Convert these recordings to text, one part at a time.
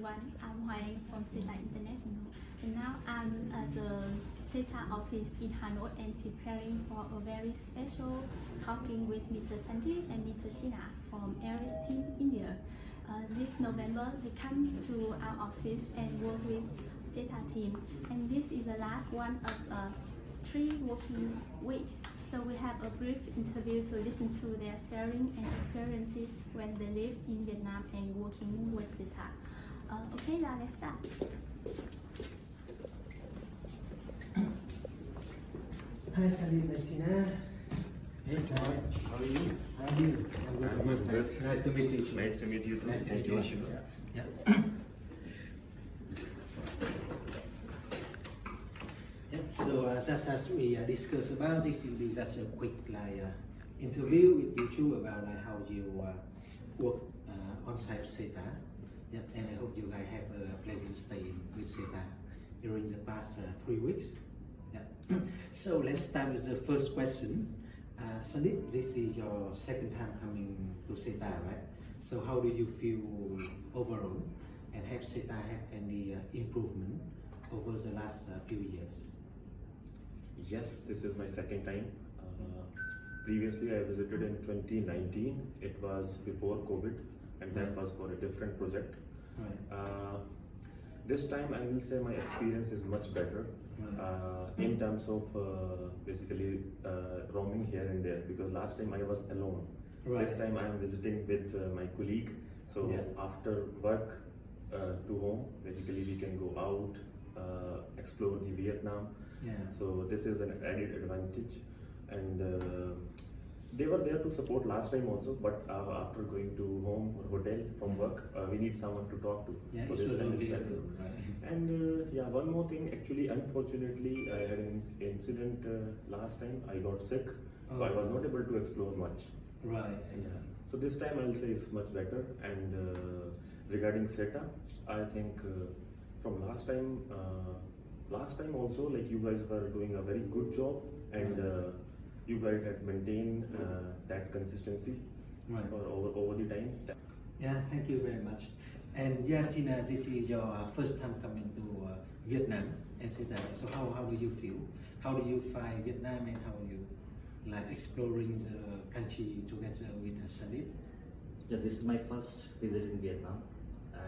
everyone. I'm Hoai from Seta International, and now I'm at the Seta office in Hanoi and preparing for a very special talking with Mr. Sandeep and Mr. Tina from Aeris team India. This November, they come to our office and work with Seta team, and this is the last one of 3 working weeks. So we have a brief interview to listen to their sharing and experiences when they live in Vietnam and working with Seta. Okay, now let's start. Hi, Salim and Tina. Hey, John. How are you? How are you? I'm good. Nice to meet you. Nice to meet you too. Nice to meet you. Yeah. Yep. So just as we discussed about, this will be just a quick interview with you two about how you work on site Seta. Yep. And I hope you guys have a pleasant stay with Seta during the past 3 weeks. Yeah. So let's start with the first question. Sandeep, this is your second time coming to Seta, right? So how do you feel overall, and have Seta had any improvement over the last few years? Yes, this is my second time. Previously, I visited in 2019. It was before COVID, and that was for a different project. Right. This time, I will say my experience is much better in terms of basically roaming here and there. Because last time I was alone. Right. This time I am visiting with my colleague. So after work to home, basically we can go out, explore the Vietnam. Yeah. So this is an added advantage, and they were there to support last time also, but after going to home or hotel from work, we need someone to talk to. Yeah, so this time is better. Right. And yeah, one more thing, actually, unfortunately, I had an incident last time. I got sick, so I was not able to explore much. Right. Yeah. So this time I'll say it's much better. And regarding Seta, I think from last time also, like, you guys were doing a very good job, and you guys had maintained that consistency over the time. Yeah, thank you very much. And yeah, Tina, this is your first time coming to Vietnam and Seta. So how do you feel? How do you find Vietnam, and how you like exploring the country together with Sandeep? Yeah, this is my first visit in Vietnam,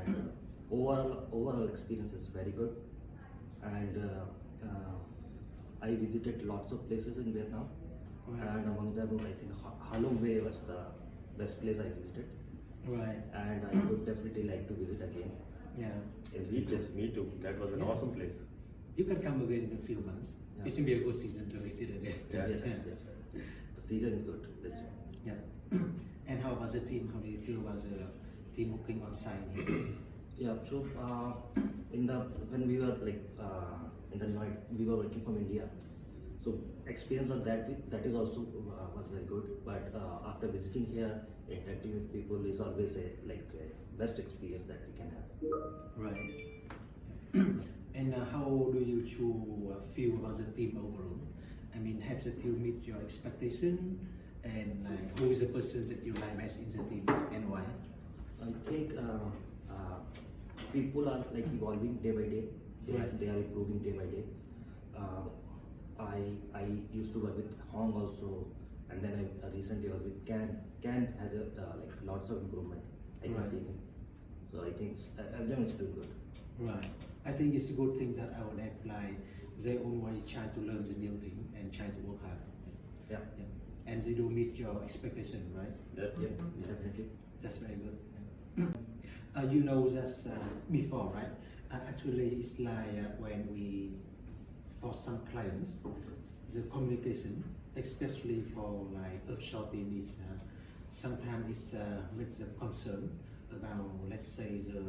and overall experience is very good. And I visited lots of places in Vietnam, and among them, I think Hanoi was the best place I visited. Right. And I would definitely like to visit again. Yeah. In Me future. too. Me too. That was an awesome place. You can come again in a few months. Yeah. It should be a good season to visit again. Yeah. Yes, yes. The season is good this year. Yeah. And how about the team? How do you feel about the team working on site here? Yeah. So when we were in the night, we were working from India. So experience was that is also was very good. But after visiting here, interacting with people is always a best experience that we can have. Right. And how do you two feel about the team overall? I mean, have the team meet your expectation? And like, who is the person that you like best in the team, and why? I think people are evolving day by day. They are improving day by day. I used to work with Hong also, and then I recently worked with Can. Can has lots of improvement. I can see him. So I think everyone is doing good. Right. I think it's a good thing that our have their own way try to learn the new thing and try to work hard. Yeah. And they do meet your expectation, right? Yeah, definitely. That's very good. You know that's before, right? Actually, it's like when for some clients, the communication, especially for offshore team, is sometimes it's makes them concerned about, let's say, the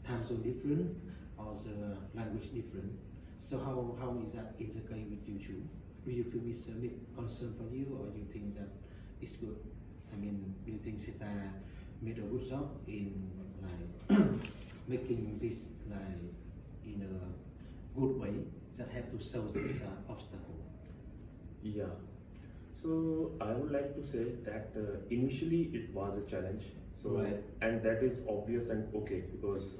time zone different or the language different. So how is that in the case with you two? Do you feel it's a big concern for you, or you think that it's good? I mean, do you think Seta made a good job in making this in a good way that have to solve this obstacle? Yeah. So I would like to say that initially it was a challenge. So and that is obvious and okay, because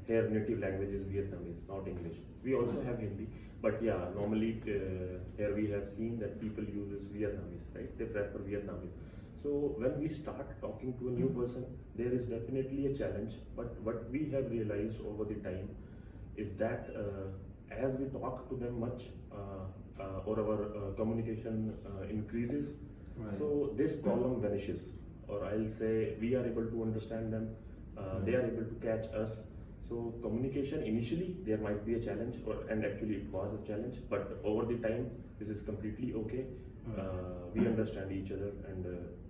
here native language is Vietnamese, not English. We also have Hindi, but yeah, normally here we have seen that people use Vietnamese, right? They prefer Vietnamese. So when we start talking to a new person, there is definitely a challenge. But what we have realized over the time is that as we talk to them much, or our communication increases, Right. so this problem vanishes. Or I'll say we are able to understand them, they are able to catch us. So communication initially there might be a challenge, and actually it was a challenge, but over the time this is completely okay. We understand each other, and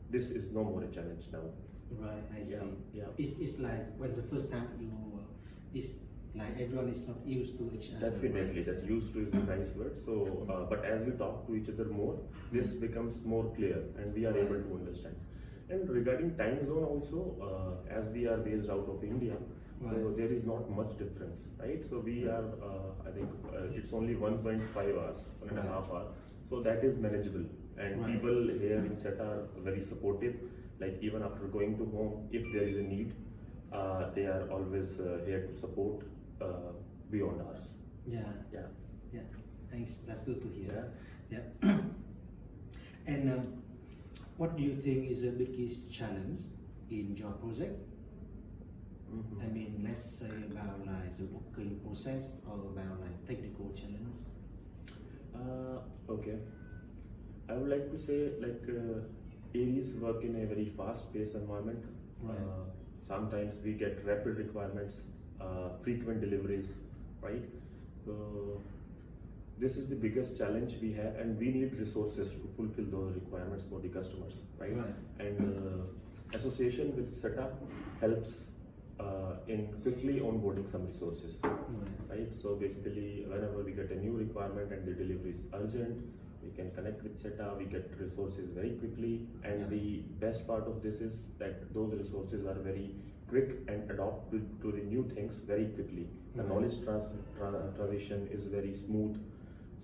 this is no more a challenge now. Right, I see. Yeah. It's like when the first time you, it's like everyone is not used to each other. Definitely, right? that used to is the nice word. So, but as we talk to each other more, this becomes more clear, and we are Right. able to understand. And regarding time zone also, as we are based out of India, so Right. there is not much difference, right? So we are, I think it's only 1.5 hours, 1.5 hours. So that is manageable. And Right. people here in Seta are very supportive. Like even after going to home, if there is a need, they are always here to support beyond hours. Yeah, Yeah. yeah. Thanks. That's good to hear. Yeah. Yeah. And what do you think is the biggest challenge in your project? Mhm. I mean, let's say about like the working process or about like technical challenge. Okay. I would like to say like Aeris work in a very fast-paced environment. Right. Sometimes we get rapid requirements, frequent deliveries, right? So this is the biggest challenge we have, and we need resources to fulfill those requirements for the customers, right? Right. And association with Seta helps in quickly onboarding some resources. Right. Right, so basically whenever we get a new requirement and the delivery is urgent, we can connect with Seta, we get resources very quickly, and Yeah. the best part of this is that those resources are very quick and adapt to the new things very quickly. The Right. knowledge transition is very smooth.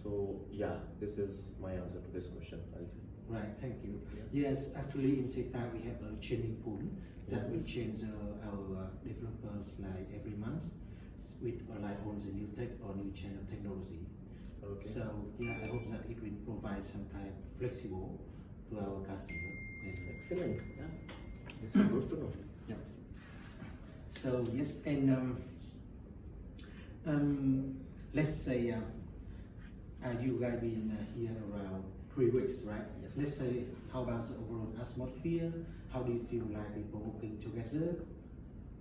So yeah, this is my answer to this question, I'll say. Right, thank you. Yeah. Yes, actually in Seta we have a training pool that we Mhm. change our developers like every month with like on the new tech or new channel technology. Okay. So yeah, I hope that it will provide some kind of flexible to our customer. And, Excellent, yeah. This is good to know. yeah. So yes, and let's say you guys been here around 3 weeks, right? Yes. Let's say, how about the overall atmosphere? How do you feel like people working together?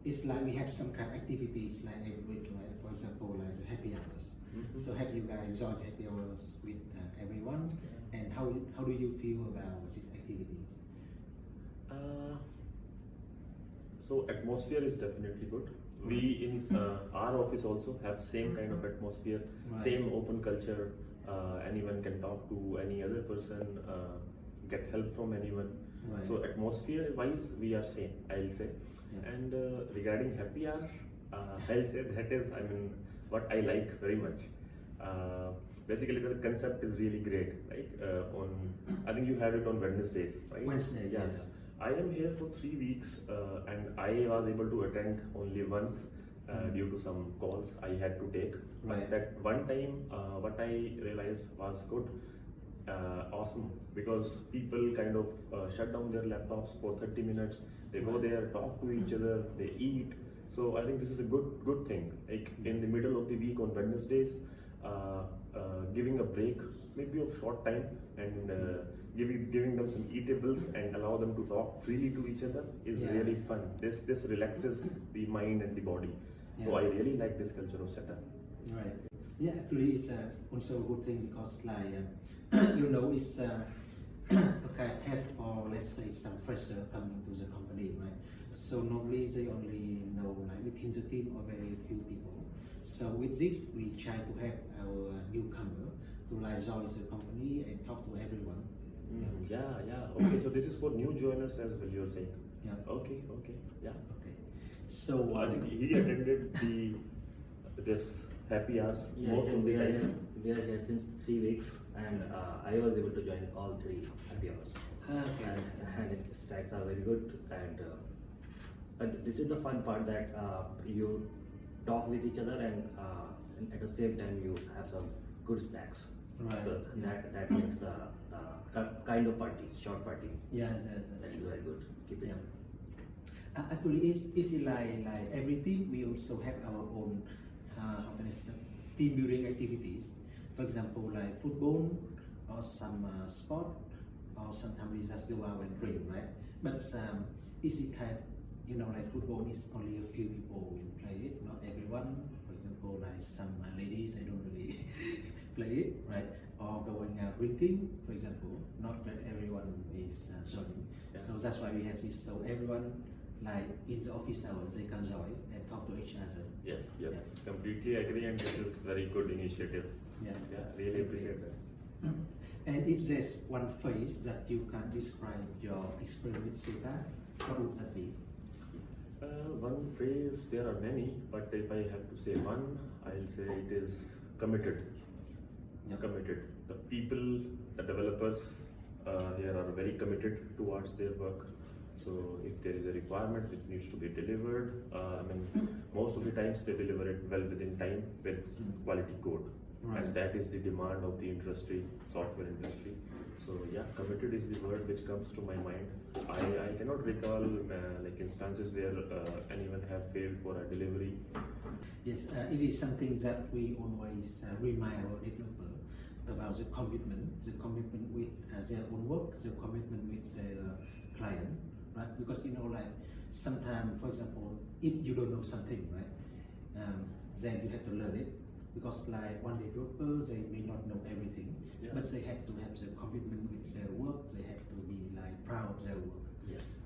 It's like we have some kind of activities like every week, right? For example, like the happy hours. Mhm. So have you guys joined the happy hours with everyone? And how do you feel about these activities? So atmosphere is definitely good. We in our office also have same kind of atmosphere, Right. same open culture. Anyone can talk to any other person, get help from anyone. Right. So atmosphere wise, we are same, I'll say. Yeah. And regarding happy hours, I'll say that is, I mean, what I like very much. Basically, the concept is really great, right? I think you had it on Wednesdays, right? Wednesday, Yeah. yes. I am here for 3 weeks, and I was able to attend only once due to some calls I had to take. Right. But that one time, what I realized was good, awesome, because people kind of shut down their laptops for 30 minutes. They go Right. there, talk to each other, they eat. So I think this is a good thing. Like in the middle of the week on Wednesdays, giving a break, maybe of short time, and giving them some eatables and allow them to talk freely to each other is Yeah. really fun. This relaxes the mind and the body. So Yeah. I really like this culture of setup. Right. Yeah, actually, it's also a good thing because, like, it's okay, have or let's say some fresher coming to the company, right? So normally they only know like within the team or very few people. So with this, we try to help our newcomer to like join the company and talk to everyone. Yeah. Okay, so this is for new joiners as well, you're saying? Yeah. Okay, yeah. Okay. So I think he attended this happy hours Yeah, most of the times. we are here since 3 weeks, and I was able to join all 3 happy hours. okay. And the stats are very good, and this is the fun part that you talk with each other, and at the same time you have some good snacks. Right. So Yeah. that makes the kind of party, short party. Yes, That is very good. Keep it. Yeah. Actually, it's like every team, we also have our own how can I say, team building activities. For example, like football or some sport, or sometimes we just go out and drink, right? But it's kind, like football is only a few people will play it, not everyone. For example, like some ladies, they don't really play it, right? Or going out drinking, for example, not that everyone is joining. Yeah. So that's why we have this, so everyone, like in the office hours, they can join and talk to each other. Yes, yes, Yeah. completely agree, and this is very good initiative. Yeah. Yeah, really appreciate that. And if there's one phrase that you can describe your experience with Seta, what would that be? One phrase, there are many, but if I have to say one, I'll say it is committed. Yeah. Committed. The people, the developers here are very committed towards their work. So if there is a requirement which needs to be delivered, most of the times they deliver it well within time with quality code. Right. And that is the demand of the industry, software industry. So yeah, committed is the word which comes to my mind. I cannot recall like instances where anyone have failed for a delivery. Yes, it is something that we always remind our developer about the commitment with their own work, the commitment with their client, right? Because like sometimes, for example, if you don't know something, right, then you have to learn it. Because like one developer, they may not know everything, Yeah. but they have to have the commitment with their work. They have to be like proud of their work. Yes.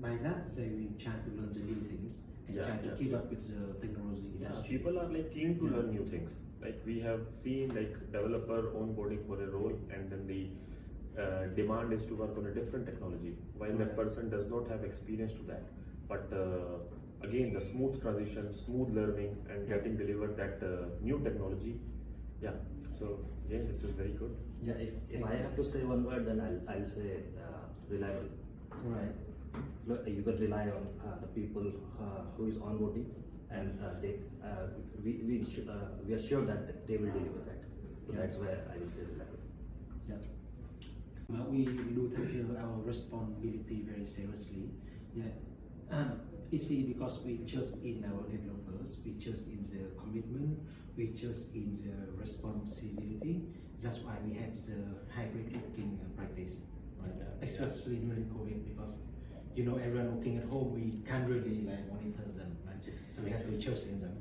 By that, they will try to learn the new things and Yeah, try to yeah, keep yeah. up with the technology Yeah, industry. people are like keen to Yeah. learn new things. Like we have seen like developer onboarding for a role, and then the demand is to work on a different technology, while that Right. person does not have experience to that. But again, the smooth transition, smooth learning, and getting delivered that new technology. Yeah. So yeah, this is very good. Yeah, if I have to say one word, then I'll say reliable. Right. No, you can rely on the people who is onboarding, and we are sure that they will deliver that. So Yeah. that's where I will say reliable. Yeah. We do take our responsibility very seriously. Yeah. It's because we trust in our developers, we trust in their commitment, we trust in their responsibility. That's why we have the hybrid working practice, right? Yeah. Especially during COVID, because everyone working at home, we can't really like monitor them, right? So we have to trust in them,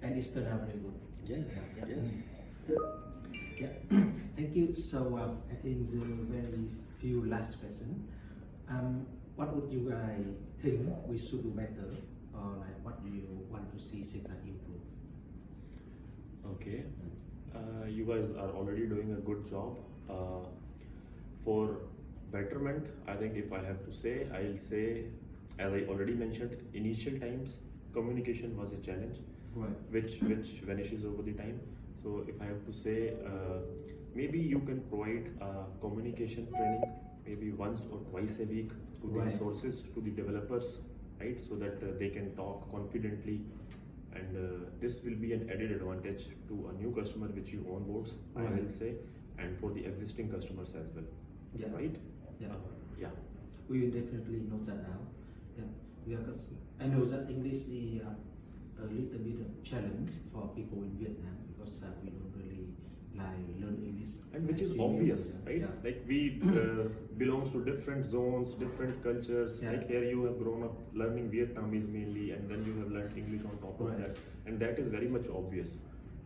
and it's turned out very good. Yes. Yeah. Yes. Yeah, thank you. So I think the very few last question. What would you guys think we should do better, or like what do you want to see Seta improve? Okay. You guys are already doing a good job. For betterment, I think if I have to say, I'll say, as I already mentioned, initial times communication was a challenge, Right. which vanishes over the time. So if I have to say, maybe you can provide communication training maybe once or twice a week to the Right. resources, to the developers, right? So that they can talk confidently, and this will be an added advantage to a new customer which you onboards, I Right. will say, and for the existing customers as well, Yeah. right? Yeah. Yeah. We will definitely note that down. Yeah. We are. I know that English is a little bit of challenge for people in Vietnam because we don't really learn English. And which is like obvious, seniors, right? Yeah. Like we belongs to different zones, different cultures. Yeah. Like here you have grown up learning Vietnamese mainly, and then you have learned English on top of Right. that, and that is very much obvious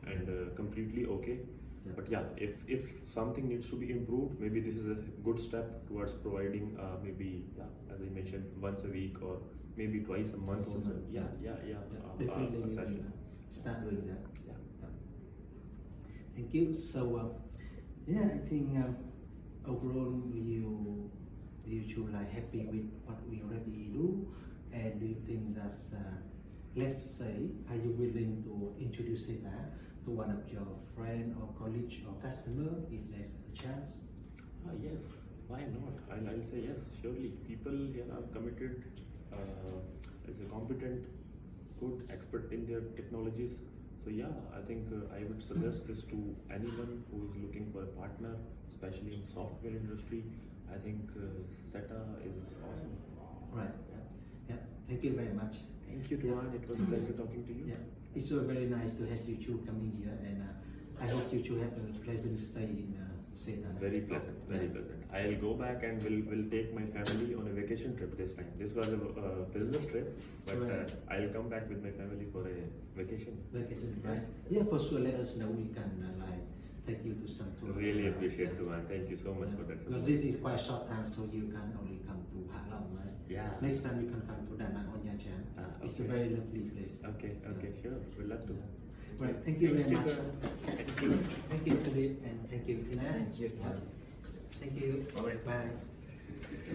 and completely okay. Yeah. But yeah, if something needs to be improved, maybe this is a good step towards providing maybe as I mentioned, once a week or maybe twice a month. Twice a Also. month, Yeah, yeah. yeah, Yeah. Definitely a we session. will start doing that. Yeah. Thank you. So I think overall you should like happy with what we already do, and do you think that's let's say, are you willing to introduce Seta to one of your friend or colleague or customer if there's a chance? Yes, why not? I'll say yes, surely. People here are committed, as a competent, good, expert in their technologies. So yeah, I think I would suggest this to anyone who is looking for a partner, especially in software industry. I think Seta is awesome. Right. Yeah. Thank you very much. Thank you, Tuan. It was a pleasure talking to you. Yeah. It's so very nice to have you two coming here, and I hope you two have a pleasant stay in Seta. Very pleasant, very pleasant. I'll go back and will take my family on a vacation trip this time. This was a business trip, but Right. I'll come back with my family for a vacation. Vacation, right? Yeah, for sure. Let us know. We can take you to some tour. Really appreciate it, man. Thank you so much for that. Because this is quite short time, so you can only come to Hạ Long, right? Yeah. Next time you can come to Da Nang or Nha Trang. It's a Okay. very lovely place. Okay, sure. We'll love to. Right. Thank you very much. Thank you. Thank you, Sudhir, and thank you, Tina. Thank you. Thank you. Bye-bye. Bye.